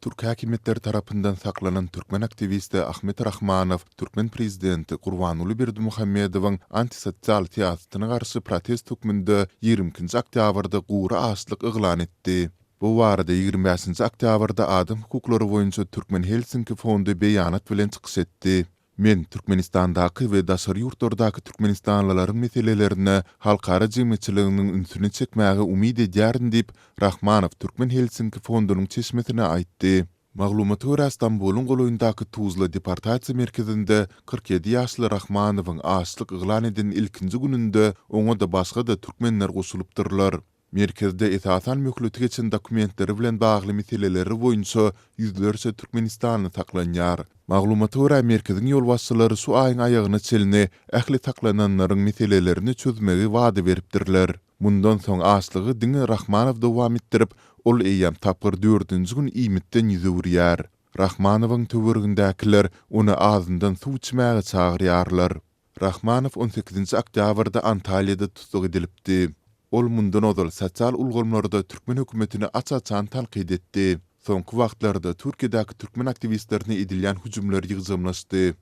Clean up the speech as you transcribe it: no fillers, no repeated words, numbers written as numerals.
Türk häkimetleri tarapyndan saklanan türkmen aktivisti Ahmet Rahmanov, Türkmen prezidenti Gurbanuly Berdimuhammedowyň antisosial siýasatyna garşy protest hukmunda 20-nji oktýabrda gura açlyk eglan etdi. Bu barada 25-nji oktýabrda Adam hukuklary boýunça Türkmen Helsinki fondu beýanat bilen çykyş etdi. Men Türkmenistandaky we daşary ýurtlardaky türkmenistanlylaryň meselelerini halkara jemgyýetçiliginiň ünsüne çekmäge umyd edýärin diýip Rahmanov Türkmen Helsinki fondunyň çeşmetine aýtdy. Maglumaty görä Istanbulyň goloýundaky Tuzla deportasiýa merkezinde 47 ýaşly Rahmanowyň açlyk eglan eden ilkinji gününde oňa da başga da türkmenler goşulypdyrlar. Merkezde esasan möhleti geçen dokumentleri bilen bagly meseleleri boýunça ýüzlerçe Türkmenistanyny saklanýar. Maglumaty görä merkeziň ýol başçylary şu aýyň aýagyna çeline ähli saklananlaryň meselelerini çözmegi wada beripdirler. Mundan soň açlygy diňe Rahmanow dowam etdirip, ol eýýam tapyr 4-nji gün iýmitden ýüzürýär. Rahmanowyň töwergindäkiler onu ağzyndan suw içmäge çagyrýarlar. Rahmanow 18-nji oktýabrda Antalyada tutuk edilipdi. Ol mundan odal sosial ulgamlarda Türkmen hökümetini açaçan tanqid etdi. Soňky wagtlarda Türkiýedäki türkmen aktivistlerine edilýän hüjümler ýygyjamlaşdy.